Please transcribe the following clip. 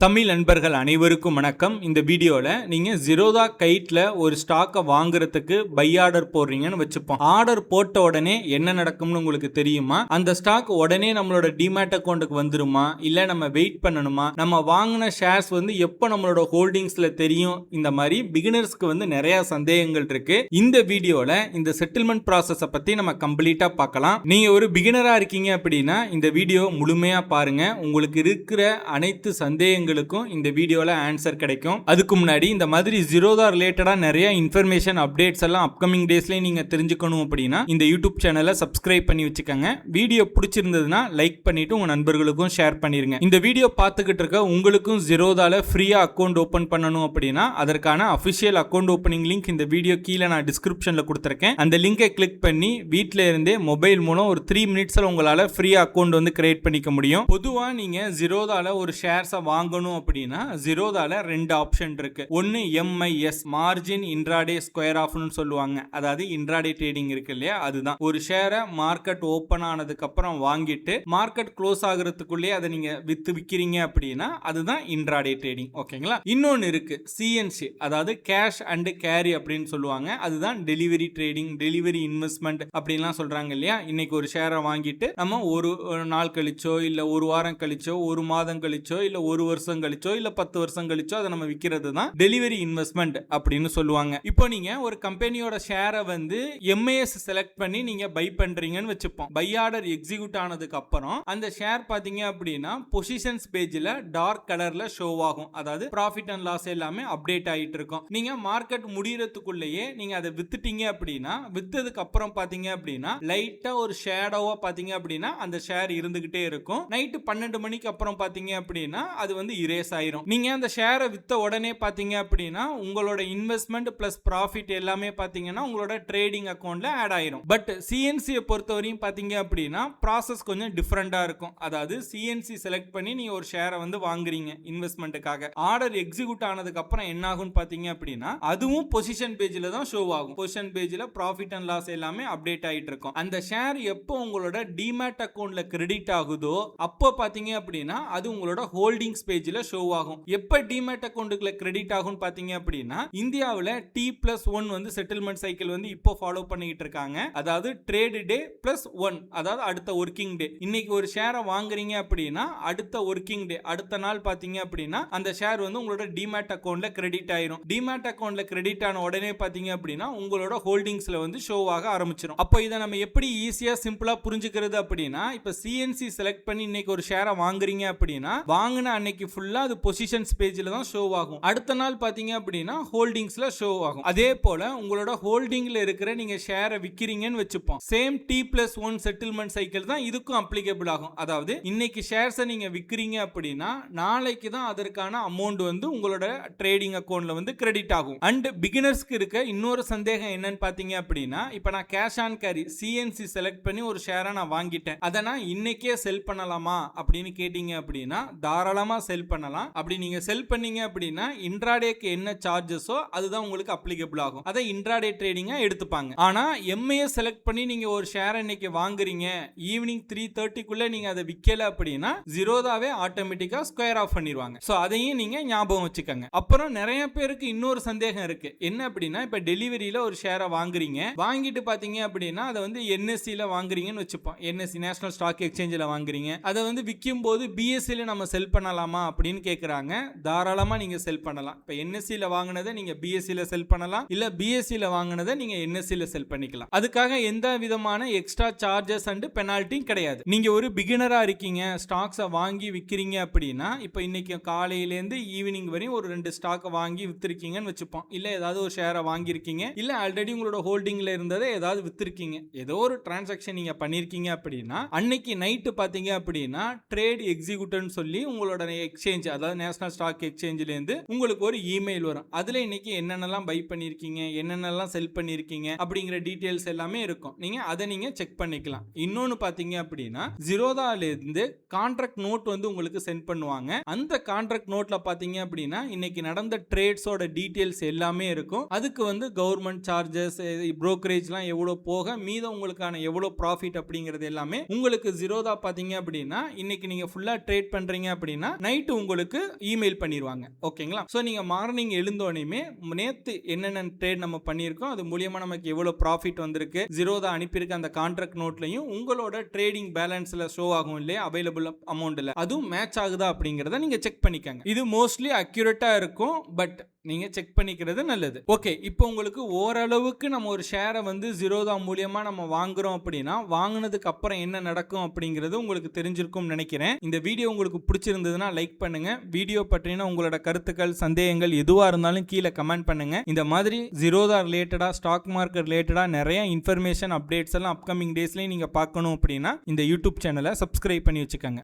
தமிழ் நண்பர்கள் அனைவருக்கும் வணக்கம். இந்த வீடியோவில் நீங்கள் ஜீரோதா கைட்டில் ஒரு ஸ்டாக்கை வாங்குறதுக்கு பை ஆர்டர் போடுறீங்கன்னு வச்சுப்போம். ஆர்டர் போட்ட உடனே என்ன நடக்கும்னு உங்களுக்கு தெரியுமா? அந்த ஸ்டாக் உடனே நம்மளோட டிமேட் அக்கௌண்ட்டுக்கு வந்துருமா, இல்லை நம்ம வெயிட் பண்ணணுமா, நம்ம வாங்கின ஷேர்ஸ் எப்போ நம்மளோட ஹோல்டிங்ஸில் தெரியும்? இந்த மாதிரி பிகினர்ஸ்க்கு நிறைய சந்தேகங்கள் இருக்கு. இந்த வீடியோவில் இந்த செட்டில்மெண்ட் ப்ராசஸை பற்றி நம்ம கம்ப்ளீட்டாக பார்க்கலாம். நீங்கள் ஒரு பிகினராக இருக்கீங்க அப்படின்னா இந்த வீடியோ முழுமையாக பாருங்க. உங்களுக்கு இருக்கிற அனைத்து சந்தேகங்கள் இந்த வீடியோல ஆன்சர் கிடைக்கும். அதுக்கு முன்னாடி இந்த மாதிரி ஜீரோதா ரிலேட்டடா நிறைய இன்ஃபர்மேஷன் அப்டேட்ஸ் எல்லாம் அப்கமிங் டேஸ்ல நீங்க தெரிஞ்சுக்கணும் அப்படின்னா இந்த யூடியூப் சேனலை சப்ஸ்கிரைப் பண்ணி வச்சுக்கோங்க. வீடியோ பிடிச்சிருந்ததுன்னா லைக் பண்ணிட்டு உங்க நண்பர்களுக்கும் ஷேர் பண்ணிருங்க. இந்த வீடியோ பார்த்துக்கிட்டு இருக்க உங்களுக்கும் ஜீரோதால ஃப்ரீயா அக்கௌண்ட் ஓபன் பண்ணணும் அப்படின்னா அதற்கான அபிஷியல் அக்கௌண்ட் ஓபனிங் லிங்க் இந்த வீடியோ கீழே நான் டிஸ்கிரிப்ஷன்ல கொடுத்திருக்கேன். அந்த லிங்கை கிளிக் பண்ணி வீட்டில இருந்தே மொபைல் மூலம் ஒரு 3 மினிட்ஸ்ல உங்களால ஃப்ரீயா அக்கௌண்ட் கிரியேட் பண்ணிக்க முடியும். பொதுவா நீங்க ஜீரோதால ஒரு ஷேர்ஸை வாங்கணும் அப்படின்னா ஜீரோதால 2 ஆப்ஷன் இருக்கு. ஒன்னு MIS மார்ஜின் இன்ட்ராடே ஸ்கொயர் ஆஃப்னு சொல்லுவாங்க. அதாவது இன்ட்ராடே ட்ரேடிங் இருக்கு இல்லையா, அதுதான். ஒரு ஷேரை மார்க்கெட் ஓபன் ஆனதுக்கு அப்புறம் வாங்கிட்டு மார்க்கெட் க்ளோஸ் ஆகுறதுக்குள்ளே அதை நீங்க விக்கிறீங்க அப்படின்னா அதுதான் இன்ட்ராடே ட்ரேடிங். ஓகேங்களா? இன்னொன்னு இருக்கு CNC, அதாவது கேஷ் அண்ட் கேரி அப்படின்னு சொல்லுவாங்க. அதுதான் டெலிவரி ட்ரேடிங், டெலிவரி இன்வெஸ்ட்மெண்ட் அப்படின்லாம் சொல்றாங்க இல்லையா. இன்னைக்கு ஒரு ஷேரை வாங்கிட்டு நம்ம ஒரு நாள் கழிச்சோ இல்ல ஒரு வாரம் கழிச்சோ ஒரு மாதம் கழிச்சோ இல்ல ஒரு வருஷம் கழிச்சோ இல்ல 10 வருஷம் கழிச்சோ அதை நம்ம விக்கிறது தான் டெலிவரி இன்வெஸ்ட்மெண்ட் அப்படின்னு சொல்லுவாங்க. இப்போ நீங்க ஒரு கம்பெனியோட ஷேரை MIS செலக்ட் பண்ணி நீங்க பை பண்றீங்கன்னு வச்சுப்போம். பை ஆர்டர் எக்ஸிக்யூட் ஆனதுக்கு அப்புறம் அந்த ஷேர் பாத்தீங்க அப்படின்னா பொசிஷன்ஸ் பேஜ்ல டார்க் கலர்ல ஷோ ஆகும். அதாவது ப்ராஃபிட் அண்ட் லாஸ் எல்லாமே அப்டேட் ஆயிட்டு இருக்கும். நீங்க மார்க்கெட் முடியறதுக்குள்ளேயே நீங்க அதை வித்துட்டீங்க அப்படின்னா, வித்ததுக்கு அப்புறம் பாத்தீங்க அப்படின்னா லைட்டா ஒரு ஷேடோவா பாத்தீங்க அப்படின்னா அந்த ஷேர் இருந்துகிட்டே இருக்கும். நைட்டு 12 மணிக்கு அப்புறம் பாத்தீங்க அப்படின்னா அது இரேஸ் ஆயிரும். நீங்க அந்த ஷேரை வித்த உடனே பாத்தீங்க அப்படின்னா உங்களோட இன்வெஸ்ட்மெண்ட் பிளஸ் ப்ராஃபிட் எல்லாமே பாத்தீங்கன்னா உங்களோட ட்ரேடிங் அக்கவுண்ட்ல ஆட் ஆயிரும். பட் CNC பொறுத்தவரையும் பாத்தீங்க அப்படின்னா ப்ராசஸ் கொஞ்சம் டிஃபரெண்டா இருக்கும். அதாவது CNC செலக்ட் பண்ணி நீங்க ஒரு ஷேரை வாங்குறீங்க இன்வெஸ்ட்மெண்ட்டுக்காக. ஆர்டர் எக்ஸிக்யூட் ஆனதுக்கு அப்புறம் என்ன ஆகும் பாத்தீங்க அப்படின்னா அதுவும் பொசிஷன் பேஜ்ல தான் ஷோ ஆகும். பொசிஷன் பேஜ்ல ப்ராஃபிட் அண்ட் லாஸ் எல்லாமே அப்டேட் ஆயிட்டு இருக்கும். அந்த ஷேர் எப்போ உங்களோட டிமேட் அக்கவுண்ட்ல கிரெடிட் ஆகுதோ அப்போ பாத்தீங்க அப்படின்னா அது உங்களோட ஹோல்டிங்ஸ் பேஜ்ல ஷோ ஆகும். எப்ப டிமேட் அக்கவுண்ட்ல கிரெடிட் ஆகும் பாத்தீங்க அப்படின்னா இந்தியாவுல T+1 செட்டில்மெண்ட் சைக்கிள் இப்போ ஃபாலோ பண்ணிட்டு இருக்காங்க. அதாவது ட்ரேட் டே +1, அதாவது அடுத்த ஒர்க்கிங் டே. இன்னைக்கு ஒரு ஷேரை வாங்குறீங்க அப்படின்னா அடுத்த ஒர்க்கிங் டே அடுத்த நாள் பாத்தீங்க அப்படின்னா அந்த ஷேர் உங்களோட டிமேட் அக்கவுண்ட்ல கிரெடிட் ஆயிரும். டிமேட் அக்கவுண்ட்ல கிரெடிட் ஆன உடனே பாத்தீங்க அப்படின்னா உங்களோட ஹோல்டிங்ஸ்ல ஷோ ஆக ஆரம்பிச்சிடும். அப்போ இதை நம்ம எப்படி ஈஸியா சிம்பிளா புரிஞ்சுக்கிறது அப்படின்னா, இப்ப CNC செலக்ட் பண்ணி இன்னைக்கு ஒரு ஷேரை வாங்குறீங்க அப்படின்னா வாங்கின அன்னைக்கு ஃபுல்லா அது பொசிஷன்ஸ் பேஜ்ல தான் ஷோ ஆகும். அடுத்த நாள் பாத்தீங்க அப்படின்னா ஹோல்டிங்ஸ்ல ஷோ ஆகும். அதே போல உங்களோட ஹோல்டிங்ல இருக்கிற நீங்க ஷேரை விக்கிறீங்கன்னு வச்சுப்போம். சேம் T+1 செட்டில்மெண்ட் சைக்கிள் தான் இதுக்கும் அப்ளிகபிள் ஆகும். அதாவது இன்னைக்கு ஷேர்ஸை நீங்க விக்கிறீங்க அப்படின்னா நாளைக்கு தான் அதற்கான அமௌண்ட் உங்களோட ட்ரேடிங் அக்கவுண்ட்ல கிரெடிட் ஆகும். அண்ட் பிகினர்ஸ்க்கு இருக்க இன்னொரு சந்தேகம் என்னன்னு பாத்தீங்க அப்படின்னா, இப்ப நான் cash on carry CNC select பண்ணி ஒரு ஷேரை நான் வாங்கிட்டேன், அதை நான் இன்னைக்கே செல் பண்ணலாமா அப்படின்னு கேட்டீங்க அப்படின்னா தாராளமா செல் பண்ணலாம். அப்படி நீங்க செல் பண்ணீங்க அப்படின்னா இன்ட்ராடேக்கு என்ன சார்ஜஸோ அதுதான் உங்களுக்கு அப்ளிகபிள் ஆகும். அதை இன்ட்ராடே ட்ரேடிங்கா எடுத்துப்பாங்க. ஆனா MIS செலக்ட் பண்ணி நீங்க ஒரு ஷேர் இன்னைக்கு வாங்குறீங்க, ஈவினிங் 3:30 நீங்க அதை விக்கல அப்படின்னா ஜீரோதாவே ஆட்டோமேட்டிக்கா ஸ்கொயர் ஆஃப் பண்ணிடுவாங்க. சோ அதையும் நீங்க ஞாபகம் வச்சுக்கோங்க. அப்புறம் நிறைய பேருக்கு இன்னொரு சந்தேகம் இருக்கு. என்ன அப்படின்னா, இப்ப டெலிவரியில ஒரு ஷேரை வாங்குறீங்க, வாங்கிட்டு பாத்தீங்க அப்படின்னா அதை NSE ல வாங்குறீங்கன்னு வச்சுப்போம். NSE நேஷனல் ஸ்டாக் எக்ஸ்சேஞ்சில் வாங்குறீங்க, அதை விற்கும் போது BSE ல நம்ம செல் பண்ணலாமா அப்படின்னு கேக்குறாங்க. தாராளமா நீங்க செல் பண்ணலாம். இப்ப NSE ல வாங்குனதை நீங்க BSE ல செல் பண்ணலாம், இல்ல BSE ல வாங்குனதை நீங்க NSE ல செல் பண்ணிக்கலாம். அதுக்காக எந்த விதமான எக்ஸ்ட்ரா சார்ஜஸ் அண்ட் பெனால்ட்டி கிடையாது. நீங்க ஒரு பிகினரா இருக்கீங்க, ஸ்டாக்ஸை வாங்கி விக்கிறீங்க அப்படின்னா, இப்ப இன்னைக்கு காலையில இருந்து ஈவினிங் வரையும் ஒரு 2 ஸ்டாக்கை வாங்கி வித்திருக்கீங்கன்னு வச்சுப்போம். இல்ல ஏதாவது ஒரு ஷேரை வாங்கியிருக்கீங்க, இல்ல ஆல்ரெடி உங்களோட ஹோல்டிங்ல இருந்ததை ஏதாவது வித்திருக்கீங்க, ஏதோ ஒரு டிரான்சாக்ஷன் நீங்க பண்ணிருக்கீங்க அப்படின்னா அன்னைக்கு நைட்டு பாத்தீங்க அப்படின்னா ட்ரேட் எக்ஸிக்யூட்டிவ்னு சொல்லி உங்களோட எக்ஸ்சேஞ்ச், அதாவது நேஷனல் ஸ்டாக் எக்ஸ்சேஞ்சில இருந்து உங்களுக்கு ஒரு இமெயில் வரும். அதுல இன்னைக்கு என்னென்னலாம் பை பண்ணிருக்கீங்க, என்னென்னலாம் செல் பண்ணிருக்கீங்க அப்படிங்கிற டீடைல்ஸ் எல்லாமே இருக்கும். அதை நீங்க செக் பண்ணிக்கலாம். இன்னொன்னு பாத்தீங்க அப்படின்னா ஜீரோதால இருந்து கான்ட்ராக்ட் நோட் உங்களுக்கு சென்ட் பண்ணுவாங்க. அந்த கான்ட்ராக்ட் நோட்ல பாத்தீங்க அப்படின்னா இன்னைக்கு நடந்த ட்ரேட்ஸோட டீடைல்ஸ் எல்லாமே இருக்கும். அதுக்கு கவர்மெண்ட் சார்ஜஸ், புரோக்கரேஜ்லாம் எவ்வளவு போக மீதம் உங்களுக்கான எவ்வளவு ப்ராஃபிட் அப்படிங்கிறது எல்லாமே உங்களுக்கு ஜீரோதா பாத்தீங்க அப்படின்னா இன்னைக்கு நீங்க ஃபுல்லா ட்ரேட் பண்றீங்க அப்படின்னா நைட் நைட்டு உங்களுக்கு இமெயில் பண்ணிடுவாங்க. ஓகேங்களா? ஸோ நீங்கள் மார்னிங் எழுந்தோடனே நேற்று என்னென்ன ட்ரேட் நம்ம பண்ணியிருக்கோம், அது மூலியமாக நமக்கு எவ்வளோ ப்ராஃபிட் வந்திருக்கு, ஜீரோதா அனுப்பியிருக்க அந்த கான்ட்ராக்ட் நோட்லையும் உங்களோட ட்ரேடிங் பேலன்ஸில் ஷோ ஆகும் இல்லையா, அவைலபிள் அமௌண்ட்டில் அதுவும் மேட்ச் ஆகுதா அப்படிங்கிறத நீங்கள் செக் பண்ணிக்கங்க. இது மோஸ்ட்லி அக்யூரேட்டாக இருக்கும், பட் நீங்க செக் பண்ணிக்கிறது நல்லது. ஓகே, இப்போ உங்களுக்கு ஓரளவுக்கு நம்ம ஒரு ஷேரை வந்து ஜீரோதா மூலியமா நம்ம வாங்குறோம் அப்படின்னா வாங்கினதுக்கு அப்புறம் என்ன நடக்கும் அப்படிங்கிறது உங்களுக்கு தெரிஞ்சிருக்கும் நினைக்கிறேன். இந்த வீடியோ உங்களுக்கு பிடிச்சிருந்ததுன்னா லைக் பண்ணுங்க. வீடியோ பற்றின உங்களோட கருத்துக்கள், சந்தேகங்கள் எதுவா இருந்தாலும் கீழே கமெண்ட் பண்ணுங்க. இந்த மாதிரி ஜீரோதா ரிலேட்டடா, ஸ்டாக் மார்க்கெட் ரிலேட்டடா நிறைய இன்ஃபர்மேஷன் அப்டேட்ஸ் எல்லாம் அப்கமிங் டேஸ்லயும் நீங்க பார்க்கணும் அப்படின்னா இந்த யூடியூப் சேனலை சப்ஸ்கிரைப் பண்ணி வச்சுக்கோங்க.